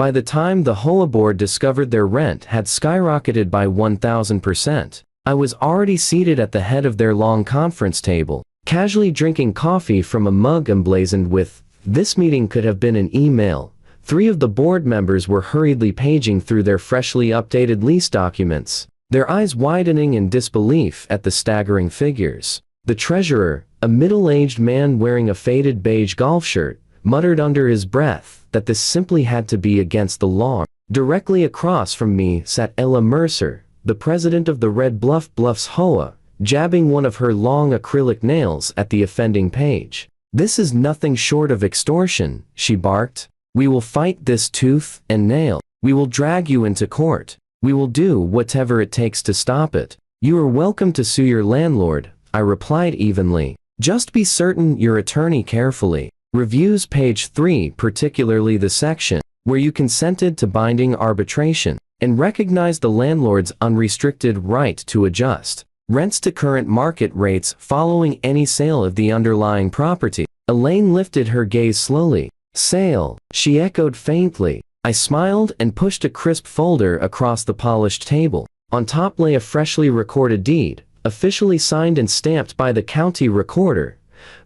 By the time the HOA board discovered their rent had skyrocketed by 1,000%, I was already seated at the head of their long conference table, casually drinking coffee from a mug emblazoned with, "This meeting could have been an email." 3 of the board members were hurriedly paging through their freshly updated lease documents, their eyes widening in disbelief at the staggering figures. The treasurer, a middle-aged man wearing a faded beige golf shirt, muttered under his breath that this simply had to be against the law. Directly across from me sat Ella Mercer, the president of the Red Bluffs HOA, jabbing one of her long acrylic nails at the offending page. "This is nothing short of extortion," she barked. "We will fight this tooth and nail. We will drag you into court. We will do whatever it takes to stop it. You are welcome to sue your landlord," I replied evenly. "Just be certain your attorney carefully reviews page 3, particularly the section where you consented to binding arbitration, and recognize the landlord's unrestricted right to adjust rents to current market rates following any sale of the underlying property." Elaine lifted her gaze slowly. "Sale," she echoed faintly. I smiled and pushed a crisp folder across the polished table. On top lay a freshly recorded deed, officially signed and stamped by the county recorder,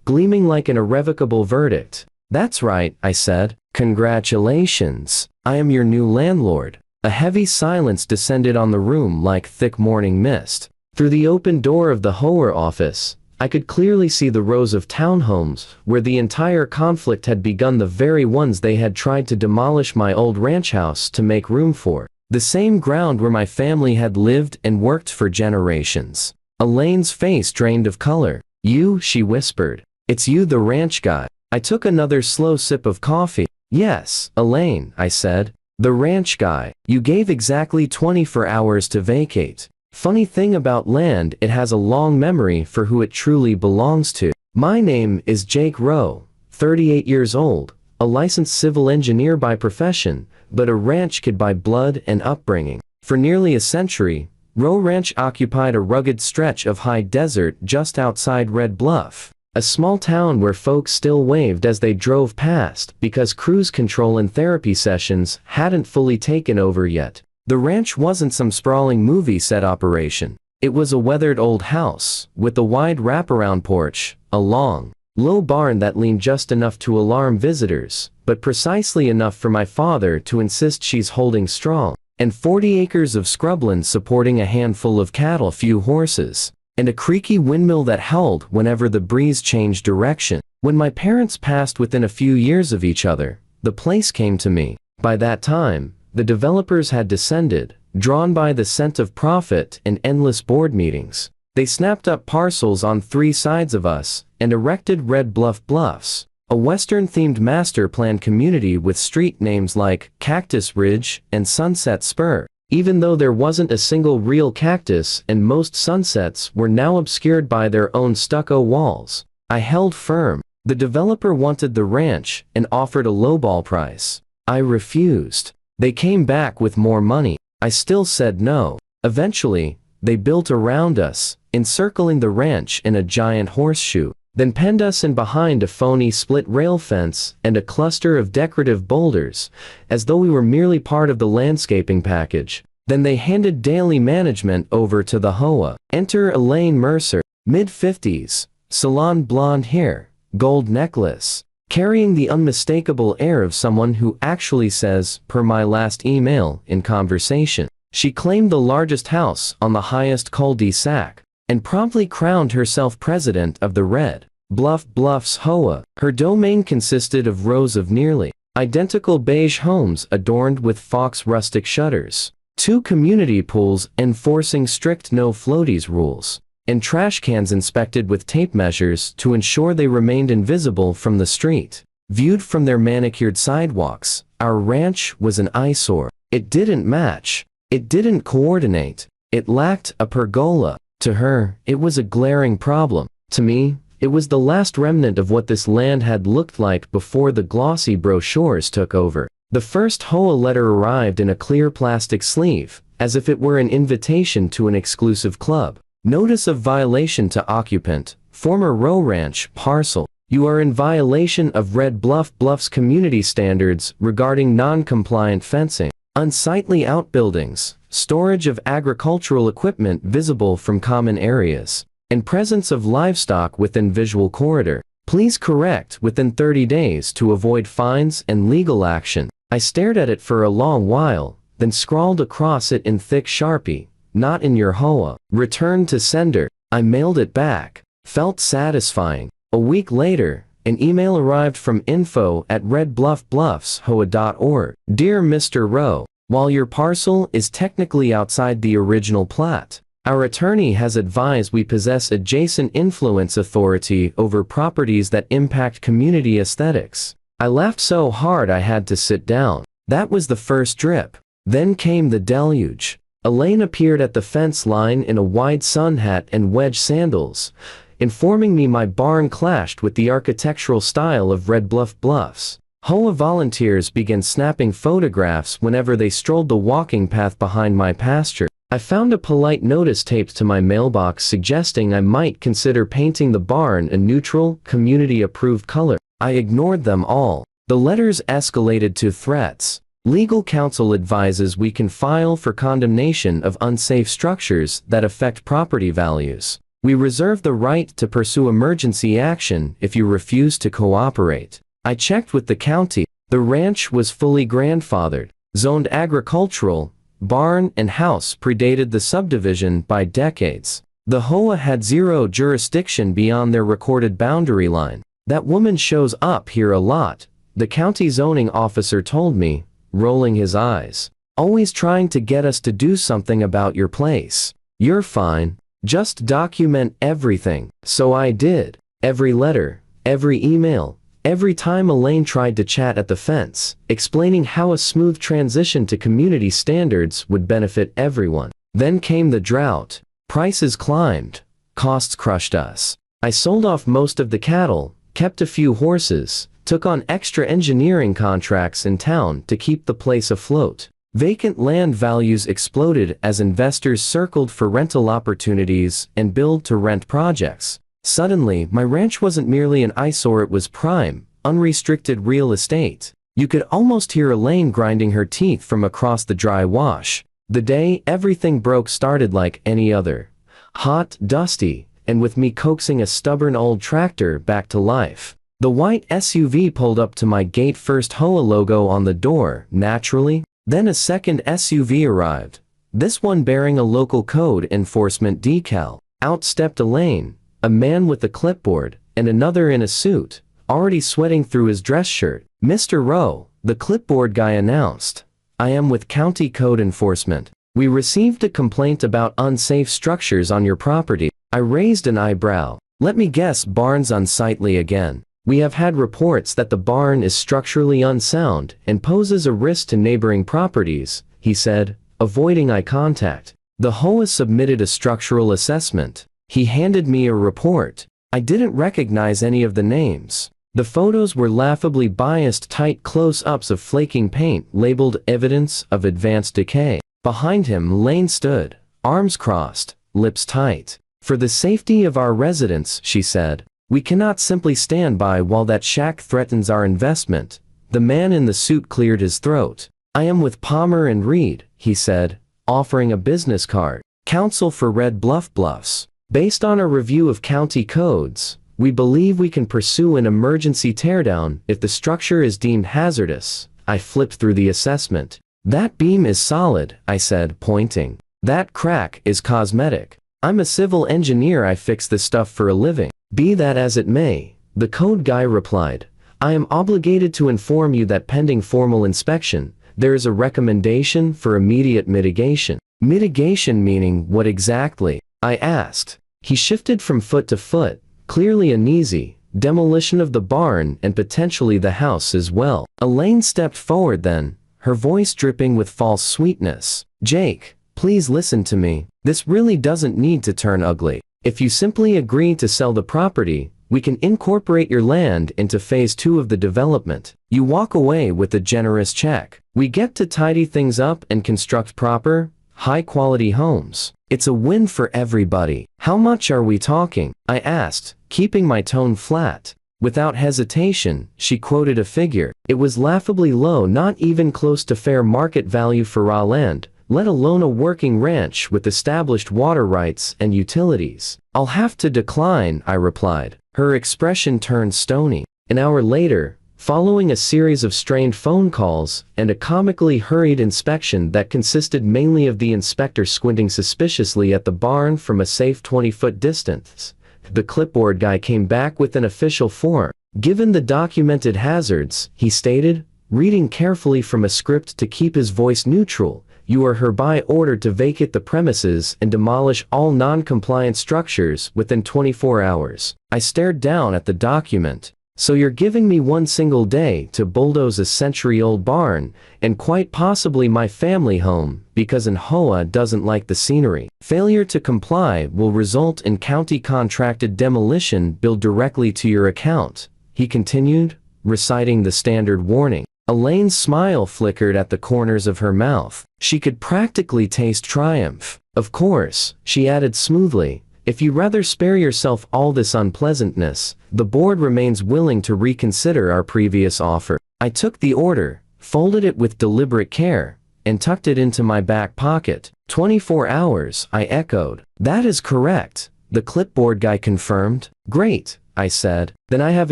gleaming like an irrevocable verdict. "That's right," I said. "Congratulations. I am your new landlord." A heavy silence descended on the room like thick morning mist. Through the open door of the HOA office, I could clearly see the rows of townhomes where the entire conflict had begun, the very ones they had tried to demolish my old ranch house to make room for. The same ground where my family had lived and worked for generations. Elaine's face drained of color. "You," she whispered. "It's you, the ranch guy." I took another slow sip of coffee. "Yes, Elaine," I said. "The ranch guy. You gave exactly 24 hours to vacate. Funny thing about land, it has a long memory for who it truly belongs to. My name is Jake Rowe, 38 years old, a licensed civil engineer by profession, but a ranch kid by blood and upbringing. For nearly a century, Rowe Ranch occupied a rugged stretch of high desert just outside Red Bluff, a small town where folks still waved as they drove past because cruise control and therapy sessions hadn't fully taken over yet. The ranch wasn't some sprawling movie set operation. It was a weathered old house, with a wide wraparound porch, a long, low barn that leaned just enough to alarm visitors, but precisely enough for my father to insist she's holding strong, and 40 acres of scrubland supporting a handful of cattle, few horses, and a creaky windmill that howled whenever the breeze changed direction. When my parents passed within a few years of each other, the place came to me. By that time, the developers had descended, drawn by the scent of profit and endless board meetings. They snapped up parcels on 3 sides of us and erected Red Bluffs, a Western-themed master-planned community with street names like Cactus Ridge and Sunset Spur, even though there wasn't a single real cactus and most sunsets were now obscured by their own stucco walls. I held firm. The developer wanted the ranch and offered a lowball price. I refused. They came back with more money. I still said no. Eventually, they built around us, encircling the ranch in a giant horseshoe, then penned us in behind a phony split rail fence and a cluster of decorative boulders, as though we were merely part of the landscaping package. Then they handed daily management over to the HOA. Enter Elaine Mercer, mid-50s, salon blonde hair, gold necklace, carrying the unmistakable air of someone who actually says, per my last email in conversation, she claimed the largest house on the highest cul-de-sac, and promptly crowned herself president of the Red Bluffs HOA. Her domain consisted of rows of nearly identical beige homes adorned with fox rustic shutters, 2 community pools enforcing strict no floaties rules, and trash cans inspected with tape measures to ensure they remained invisible from the street. Viewed from their manicured sidewalks, our ranch was an eyesore. It didn't match. It didn't coordinate. It lacked a pergola. To her, it was a glaring problem. To me, it was the last remnant of what this land had looked like before the glossy brochures took over. The first HOA letter arrived in a clear plastic sleeve, as if it were an invitation to an exclusive club. Notice of violation to occupant, former Rowe Ranch, parcel You are in violation of Red Bluff's community standards regarding non-compliant fencing, unsightly outbuildings, storage of agricultural equipment visible from common areas, and presence of livestock within visual corridor. Please correct within 30 days to avoid fines and legal action." I stared at it for a long while, then scrawled across it in thick Sharpie, "Not in your HOA. Return to sender." I mailed it back. Felt satisfying. A week later, an email arrived from info@redbluffbluffshoa.org. "Dear Mr. Rowe, while your parcel is technically outside the original plat, our attorney has advised we possess adjacent influence authority over properties that impact community aesthetics." I laughed so hard I had to sit down. That was the first drip. Then came the deluge. Elaine appeared at the fence line in a wide sun hat and wedge sandals, informing me my barn clashed with the architectural style of Red Bluffs. HOA volunteers began snapping photographs whenever they strolled the walking path behind my pasture. I found a polite notice taped to my mailbox suggesting I might consider painting the barn a neutral, community-approved color. I ignored them all. The letters escalated to threats. Legal counsel advises we can file for condemnation of unsafe structures that affect property values. We reserve the right to pursue emergency action if you refuse to cooperate. I checked with the county. The ranch was fully grandfathered, zoned agricultural. Barn and house predated the subdivision by decades. The HOA had zero jurisdiction beyond their recorded boundary line. "That woman shows up here a lot," the county zoning officer told me, rolling his eyes. "Always trying to get us to do something about your place. You're fine. Just document everything." So I did. Every letter, every email, every time Elaine tried to chat at the fence, explaining how a smooth transition to community standards would benefit everyone. Then came the drought. Prices climbed. Costs crushed us. I sold off most of the cattle, kept a few horses, took on extra engineering contracts in town to keep the place afloat. Vacant land values exploded as investors circled for rental opportunities and build-to-rent projects. Suddenly, my ranch wasn't merely an eyesore, it was prime, unrestricted real estate. You could almost hear Elaine grinding her teeth from across the dry wash. The day everything broke started like any other. Hot, dusty, and with me coaxing a stubborn old tractor back to life. The white SUV pulled up to my gate, first HOA logo on the door, naturally. Then a second SUV arrived, this one bearing a local code enforcement decal. Out stepped Elaine, a man with a clipboard, and another in a suit, already sweating through his dress shirt. "Mr. Rowe," the clipboard guy announced, "I am with County Code Enforcement. We received a complaint about unsafe structures on your property." I raised an eyebrow. "Let me guess, barn's unsightly again." "We have had reports that the barn is structurally unsound and poses a risk to neighboring properties," he said, avoiding eye contact. "The HOA submitted a structural assessment." He handed me a report. I didn't recognize any of the names. The photos were laughably biased, tight close-ups of flaking paint labeled "evidence of advanced decay." Behind him Lane stood, arms crossed, lips tight. "For the safety of our residents," she said, "we cannot simply stand by while that shack threatens our investment." The man in the suit cleared his throat. "I am with Palmer and Reed," he said, offering a business card. "Counsel for Red Bluffs. Based on a review of county codes, we believe we can pursue an emergency teardown if the structure is deemed hazardous." I flipped through the assessment. "That beam is solid," I said, pointing. "That crack is cosmetic. I'm a civil engineer, I fix this stuff for a living." "Be that as it may," the code guy replied, "I am obligated to inform you that pending formal inspection, there is a recommendation for immediate mitigation." "Mitigation meaning what exactly?" I asked. He shifted from foot to foot, clearly uneasy. "Demolition of the barn and potentially the house as well." Elaine stepped forward then, her voice dripping with false sweetness. "Jake, please listen to me. This really doesn't need to turn ugly. If you simply agree to sell the property, we can incorporate your land into phase 2 of the development. You walk away with a generous check. We get to tidy things up and construct proper, high-quality homes. It's a win for everybody." "How much are we talking?" I asked, keeping my tone flat. Without hesitation, she quoted a figure. It was laughably low, not even close to fair market value for raw land, let alone a working ranch with established water rights and utilities. "I'll have to decline," I replied. Her expression turned stony. An hour later, following a series of strained phone calls and a comically hurried inspection that consisted mainly of the inspector squinting suspiciously at the barn from a safe 20-foot distance, the clipboard guy came back with an official form. "Given the documented hazards," he stated, reading carefully from a script to keep his voice neutral, "you are hereby ordered to vacate the premises and demolish all non-compliant structures within 24 hours. I stared down at the document. "So you're giving me one single day to bulldoze a century-old barn, and quite possibly my family home, because an HOA doesn't like the scenery. Failure to comply will result in county-contracted demolition billed directly to your account," he continued, reciting the standard warning. Elaine's smile flickered at the corners of her mouth. She could practically taste triumph. "Of course," she added smoothly, "if you rather spare yourself all this unpleasantness, the board remains willing to reconsider our previous offer." I took the order, folded it with deliberate care, and tucked it into my back pocket. 24 hours, I echoed. "That is correct," the clipboard guy confirmed. "Great," I said. "Then I have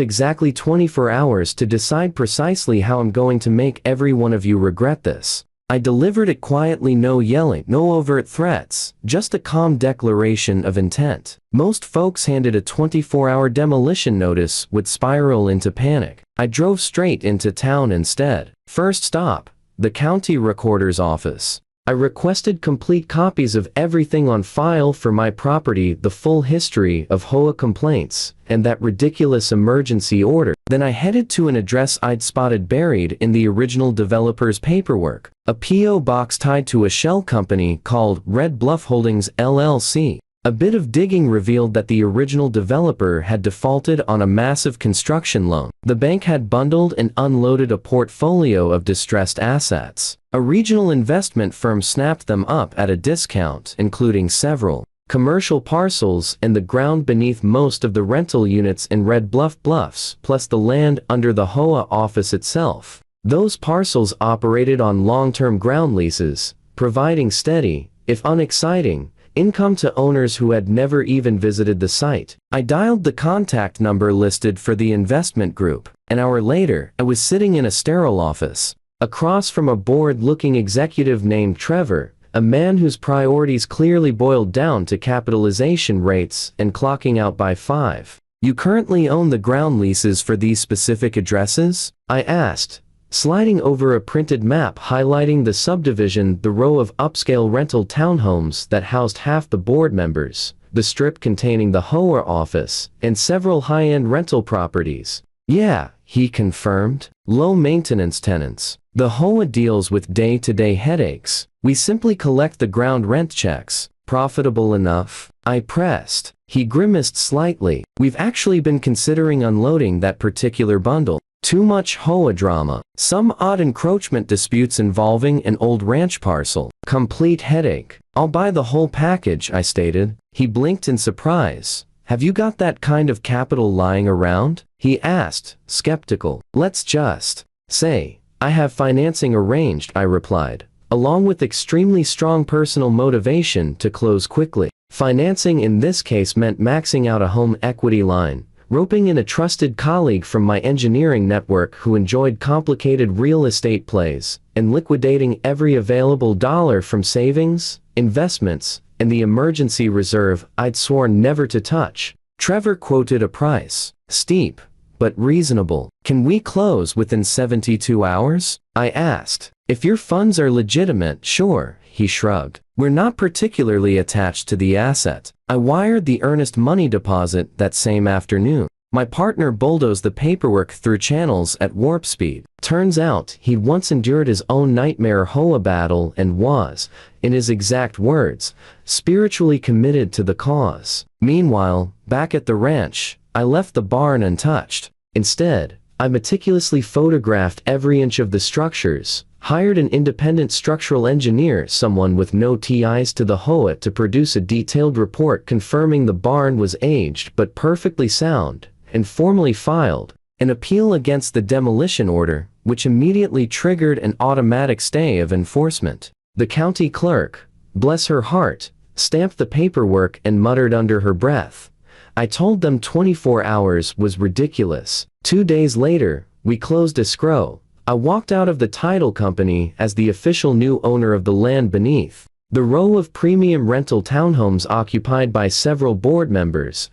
exactly 24 hours to decide precisely how I'm going to make every one of you regret this." I delivered it quietly, no yelling, no overt threats, just a calm declaration of intent. Most folks handed a 24-hour demolition notice would spiral into panic. I drove straight into town instead. First stop, the county recorder's office. I requested complete copies of everything on file for my property, the full history of HOA complaints, and that ridiculous emergency order. Then I headed to an address I'd spotted buried in the original developer's paperwork, a P.O. box tied to a shell company called Red Bluff Holdings LLC. A bit of digging revealed that the original developer had defaulted on a massive construction loan. The bank had bundled and unloaded a portfolio of distressed assets. A regional investment firm snapped them up at a discount, including several commercial parcels and the ground beneath most of the rental units in Red Bluff Bluffs, plus the land under the HOA office itself. Those parcels operated on long-term ground leases, providing steady, if unexciting, income to owners who had never even visited the site. I dialed the contact number listed for the investment group. An hour later, I was sitting in a sterile office, across from a bored-looking executive named Trevor, a man whose priorities clearly boiled down to capitalization rates and clocking out by 5. "You currently own the ground leases for these specific addresses?" I asked, sliding over a printed map highlighting the subdivision, the row of upscale rental townhomes that housed half the board members, the strip containing the HOA office, and several high-end rental properties. "Yeah," he confirmed. "Low-maintenance tenants. The HOA deals with day-to-day headaches. We simply collect the ground rent checks. Profitable enough?" I pressed. He grimaced slightly. "We've actually been considering unloading that particular bundle. Too much HOA drama. Some odd encroachment disputes involving an old ranch parcel. Complete headache. I'll buy the whole package," I stated. He blinked in surprise. "Have you got that kind of capital lying around?" he asked, skeptical. "Let's just say, I have financing arranged," I replied, along with extremely strong personal motivation to close quickly. Financing in this case meant maxing out a home equity line, roping in a trusted colleague from my engineering network who enjoyed complicated real estate plays, and liquidating every available dollar from savings, investments, and the emergency reserve I'd sworn never to touch. Trevor quoted a price. "Steep, but reasonable. Can we close within 72 hours?" I asked. "If your funds are legitimate, sure," he shrugged. "We're not particularly attached to the asset." I wired the earnest money deposit that same afternoon. My partner bulldozed the paperwork through channels at warp speed. Turns out, he'd once endured his own nightmare HOA battle and was, in his exact words, spiritually committed to the cause. Meanwhile, back at the ranch, I left the barn untouched. Instead, I meticulously photographed every inch of the structures, hired an independent structural engineer, someone with no ties to the HOA, to produce a detailed report confirming the barn was aged but perfectly sound, and formally filed an appeal against the demolition order, which immediately triggered an automatic stay of enforcement. The county clerk, bless her heart, stamped the paperwork and muttered under her breath, "I told them 24 hours was ridiculous." 2 days later, we closed escrow. I walked out of the title company as the official new owner of the land beneath. The row of premium rental townhomes occupied by several board members,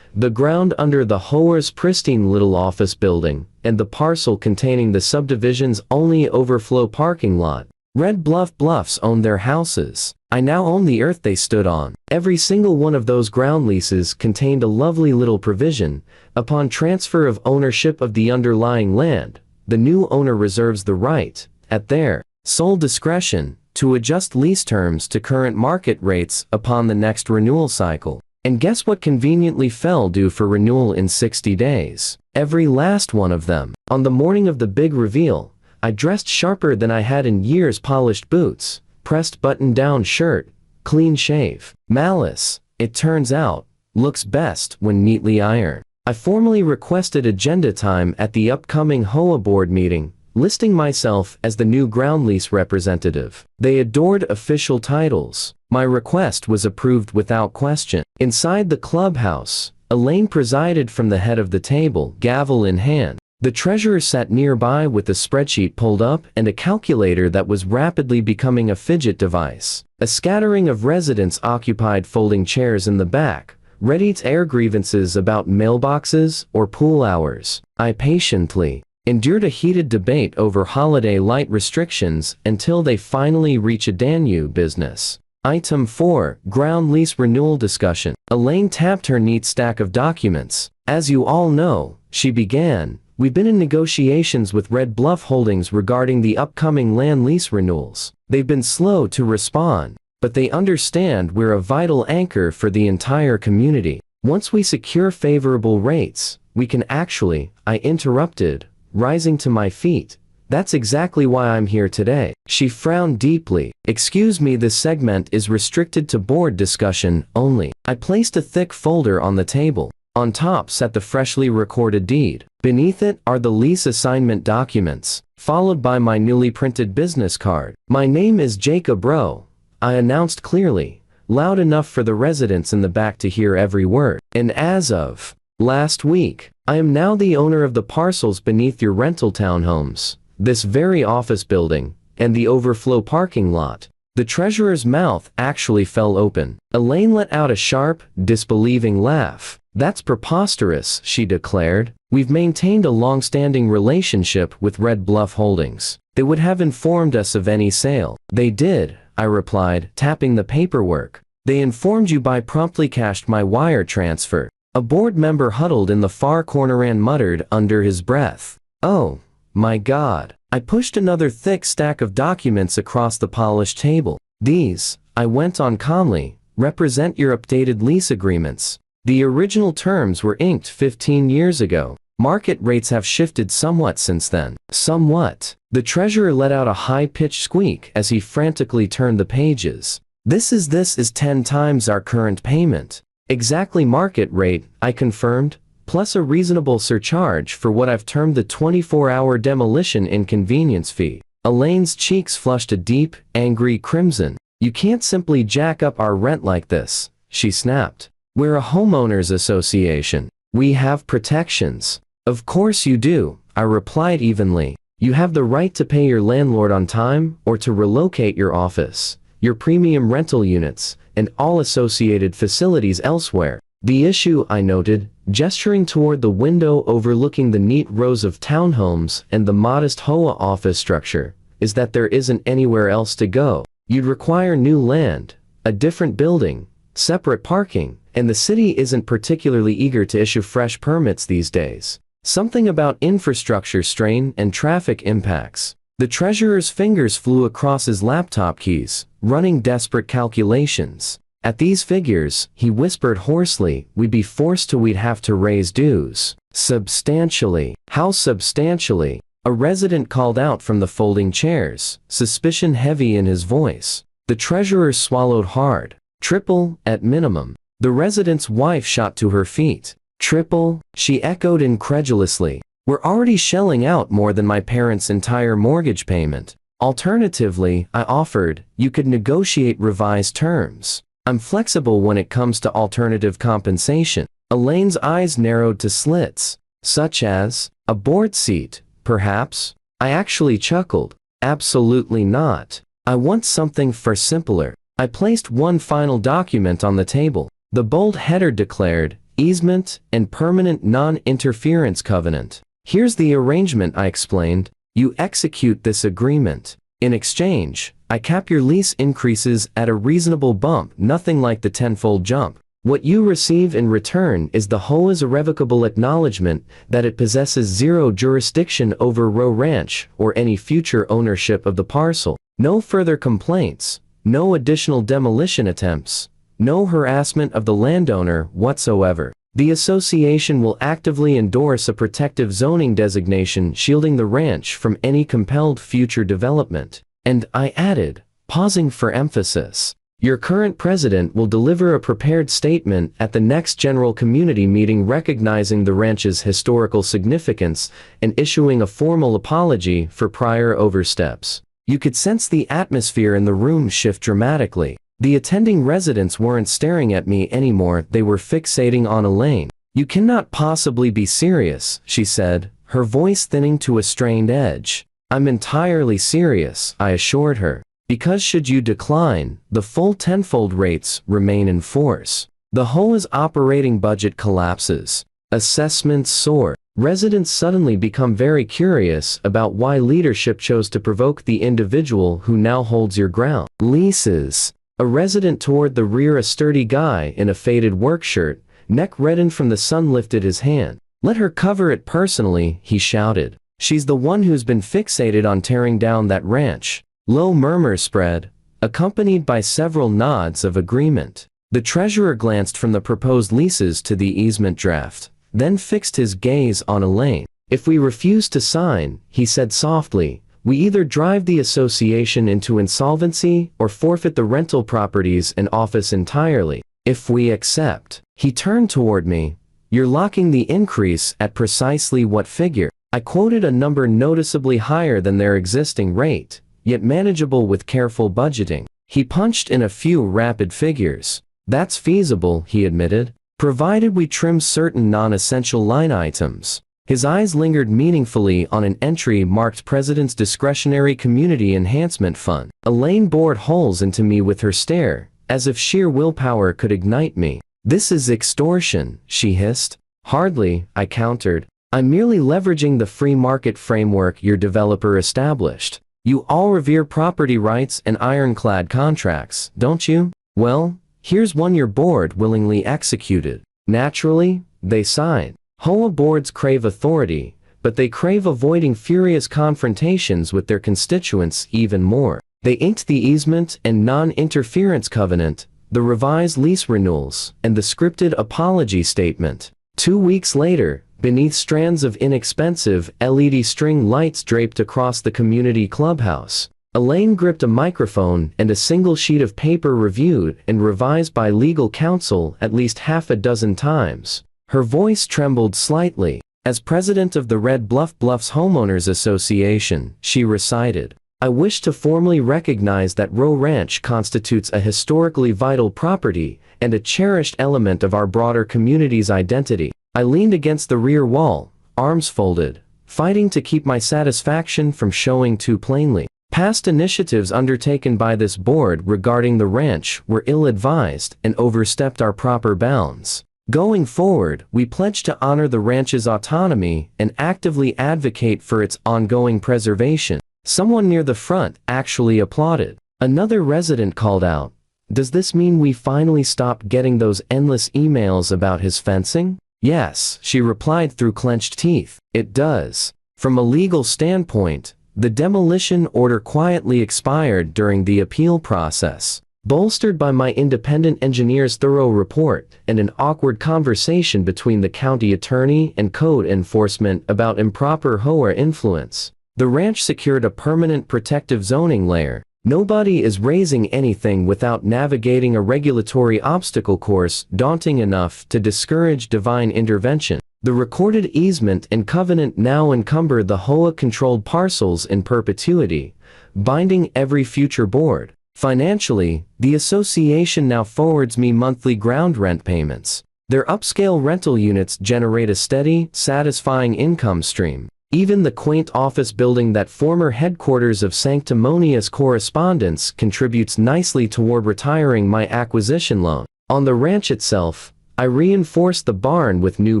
the ground under the HOA's pristine little office building, and the parcel containing the subdivision's only overflow parking lot. Red Bluffs owned their houses. I now own the earth they stood on. Every single one of those ground leases contained a lovely little provision. Upon transfer of ownership of the underlying land, the new owner reserves the right, at their sole discretion, to adjust lease terms to current market rates upon the next renewal cycle. And guess what conveniently fell due for renewal in 60 days? Every last one of them. On the morning of the big reveal, I dressed sharper than I had in years, polished boots, pressed button-down shirt, clean shave. Malice, it turns out, looks best when neatly ironed. I formally requested agenda time at the upcoming HOA board meeting, listing myself as the new ground lease representative. They adored official titles. My request was approved without question. Inside the clubhouse, Elaine presided from the head of the table, gavel in hand. The treasurer sat nearby with a spreadsheet pulled up and a calculator that was rapidly becoming a fidget device. A scattering of residents occupied folding chairs in the back, ready to air grievances about mailboxes or pool hours. I patiently endured a heated debate over holiday light restrictions until they finally reach a Danube business. Item 4, Ground Lease Renewal Discussion. Elaine tapped her neat stack of documents. "As you all know," she began, "we've been in negotiations with Red Bluff Holdings regarding the upcoming land lease renewals. They've been slow to respond, but they understand we're a vital anchor for the entire community. Once we secure favorable rates, we can actually," I interrupted, rising to my feet, "that's exactly why I'm here today." She frowned deeply. "Excuse me, this segment is restricted to board discussion only." I placed a thick folder on the table. On top sat the freshly recorded deed. Beneath it are the lease assignment documents, followed by my newly printed business card. "My name is Jacob Rowe," I announced clearly, loud enough for the residents in the back to hear every word. "And as of last week, I am now the owner of the parcels beneath your rental townhomes, this very office building, and the overflow parking lot." The treasurer's mouth actually fell open. Elaine let out a sharp, disbelieving laugh. "That's preposterous," she declared. "We've maintained a long-standing relationship with Red Bluff Holdings. They would have informed us of any sale." "They did," I replied, tapping the paperwork. "They informed you by promptly cashed my wire transfer." A board member huddled in the far corner and muttered under his breath, "Oh, my God." I pushed another thick stack of documents across the polished table. "These," I went on calmly, "represent your updated lease agreements. The original terms were inked 15 years ago. Market rates have shifted somewhat since then." "Somewhat?" The treasurer let out a high-pitched squeak as he frantically turned the pages. This is 10 times our current payment." "Exactly market rate," I confirmed, "plus a reasonable surcharge for what I've termed the 24-hour demolition inconvenience fee." Elaine's cheeks flushed a deep, angry crimson. "You can't simply jack up our rent like this," she snapped. "We're a homeowners association. We have protections." "Of course you do," I replied evenly. "You have the right to pay your landlord on time or to relocate your office, your premium rental units, and all associated facilities elsewhere. The issue," I noted, gesturing toward the window overlooking the neat rows of townhomes and the modest HOA office structure, "is that there isn't anywhere else to go. You'd require new land, a different building, separate parking, and the city isn't particularly eager to issue fresh permits these days. Something about infrastructure strain and traffic impacts." The treasurer's fingers flew across his laptop keys, running desperate calculations. "At these figures," he whispered hoarsely, "we'd be forced to we'd have to raise dues. Substantially." "How substantially?" A resident called out from the folding chairs, suspicion heavy in his voice. The treasurer swallowed hard. "Triple, at minimum." The resident's wife shot to her feet. Triple? She echoed incredulously. We're already shelling out more than my parents' entire mortgage payment. Alternatively, I offered, you could negotiate revised terms. I'm flexible when it comes to alternative compensation. Elaine's eyes narrowed to slits. Such as, a board seat, perhaps? I actually chuckled. Absolutely not. I want something far simpler. I placed one final document on the table. The bold header declared, easement and permanent non-interference covenant. Here's the arrangement, I explained. You execute this agreement. In exchange, I cap your lease increases at a reasonable bump, nothing like the tenfold jump. What you receive in return is the HOA's irrevocable acknowledgement that it possesses zero jurisdiction over Row Ranch or any future ownership of the parcel. No further complaints, no additional demolition attempts, no harassment of the landowner whatsoever. The association will actively endorse a protective zoning designation shielding the ranch from any compelled future development. And I added, pausing for emphasis, your current president will deliver a prepared statement at the next general community meeting recognizing the ranch's historical significance and issuing a formal apology for prior oversteps. You could sense the atmosphere in the room shift dramatically. The attending residents weren't staring at me anymore, they were fixating on Elaine. You cannot possibly be serious, she said, her voice thinning to a strained edge. I'm entirely serious, I assured her. Because should you decline, the full tenfold rates remain in force. The HOA's operating budget collapses. Assessments soar. Residents suddenly become very curious about why leadership chose to provoke the individual who now holds your ground. Leases. A resident toward the rear, a sturdy guy in a faded work shirt, neck reddened from the sun, lifted his hand. Let her cover it personally, he shouted. She's the one who's been fixated on tearing down that ranch. Low murmurs spread, accompanied by several nods of agreement. The treasurer glanced from the proposed leases to the easement draft, then fixed his gaze on Elaine. If we refuse to sign, he said softly, we either drive the association into insolvency or forfeit the rental properties and office entirely. If we accept, he turned toward me, you're locking the increase at precisely what figure? I quoted a number noticeably higher than their existing rate, yet manageable with careful budgeting. He punched in a few rapid figures. That's feasible, he admitted, provided we trim certain non-essential line items. His eyes lingered meaningfully on an entry marked President's Discretionary Community Enhancement Fund. Elaine bored holes into me with her stare, as if sheer willpower could ignite me. This is extortion, she hissed. Hardly, I countered. I'm merely leveraging the free market framework your developer established. You all revere property rights and ironclad contracts, don't you? Well, here's one your board willingly executed. Naturally, they sign. HOA boards crave authority, but they crave avoiding furious confrontations with their constituents even more. They inked the easement and non-interference covenant, the revised lease renewals, and the scripted apology statement. 2 weeks later, beneath strands of inexpensive LED string lights draped across the community clubhouse, Elaine gripped a microphone and a single sheet of paper reviewed and revised by legal counsel at least half a dozen times. Her voice trembled slightly. As president of the Red Bluffs Homeowners Association, she recited, I wish to formally recognize that Row Ranch constitutes a historically vital property and a cherished element of our broader community's identity. I leaned against the rear wall, arms folded, fighting to keep my satisfaction from showing too plainly. Past initiatives undertaken by this board regarding the ranch were ill-advised and overstepped our proper bounds. Going forward, we pledge to honor the ranch's autonomy and actively advocate for its ongoing preservation. Someone near the front actually applauded. Another resident called out, does this mean we finally stop getting those endless emails about his fencing? Yes, she replied through clenched teeth. It does. From a legal standpoint, the demolition order quietly expired during the appeal process. Bolstered by my independent engineer's thorough report and an awkward conversation between the county attorney and code enforcement about improper HOA influence, the ranch secured a permanent protective zoning layer. Nobody is raising anything without navigating a regulatory obstacle course daunting enough to discourage divine intervention. The recorded easement and covenant now encumber the HOA-controlled parcels in perpetuity, binding every future board. Financially, the association now forwards me monthly ground rent payments. Their upscale rental units generate a steady, satisfying income stream. Even the quaint office building, that former headquarters of sanctimonious correspondence, contributes nicely toward retiring my acquisition loan. On the ranch itself, I reinforced the barn with new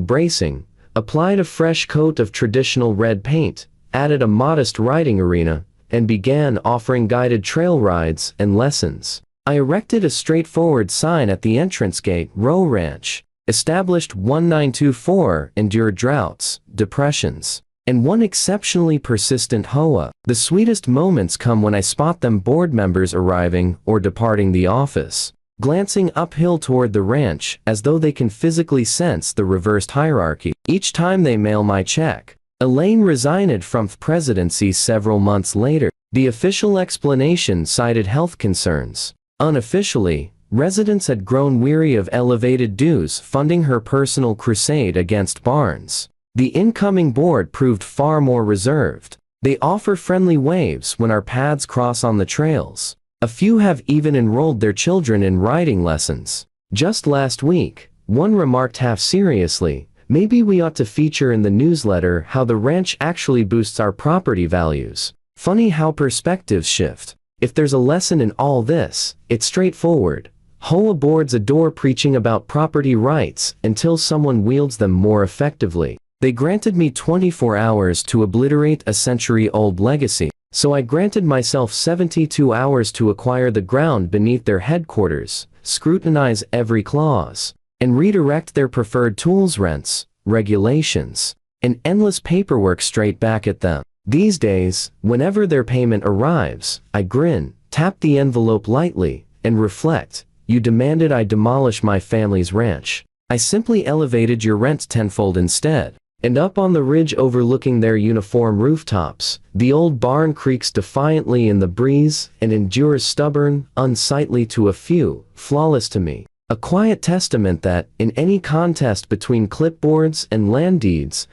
bracing, applied a fresh coat of traditional red paint, added a modest riding arena, and began offering guided trail rides and lessons. I erected a straightforward sign at the entrance gate: Row Ranch. Established 1924, endured droughts, depressions, and one exceptionally persistent HOA. The sweetest moments come when I spot them board members arriving or departing the office, glancing uphill toward the ranch as though they can physically sense the reversed hierarchy. Each time they mail my check. Elaine resigned from the presidency several months later. The official explanation cited health concerns. Unofficially, residents had grown weary of elevated dues funding her personal crusade against barns. The incoming board proved far more reserved. They offer friendly waves when our paths cross on the trails. A few have even enrolled their children in riding lessons. Just last week, one remarked half seriously, "Maybe we ought to feature in the newsletter how the ranch actually boosts our property values." Funny how perspectives shift. If there's a lesson in all this, it's straightforward. HOA boards adore preaching about property rights until someone wields them more effectively. They granted me 24 hours to obliterate a century-old legacy, so I granted myself 72 hours to acquire the ground beneath their headquarters, scrutinize every clause, and redirect their preferred tools, rents, regulations, and endless paperwork straight back at them. These days, whenever their payment arrives, I grin, tap the envelope lightly, and reflect, "You demanded I demolish my family's ranch. I simply elevated your rent tenfold instead." And up on the ridge overlooking their uniform rooftops, the old barn creaks defiantly in the breeze and endures stubborn, unsightly to a few, flawless to me. A quiet testament that, in any contest between clipboards and land deeds,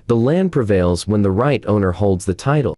the land prevails when the right owner holds the title.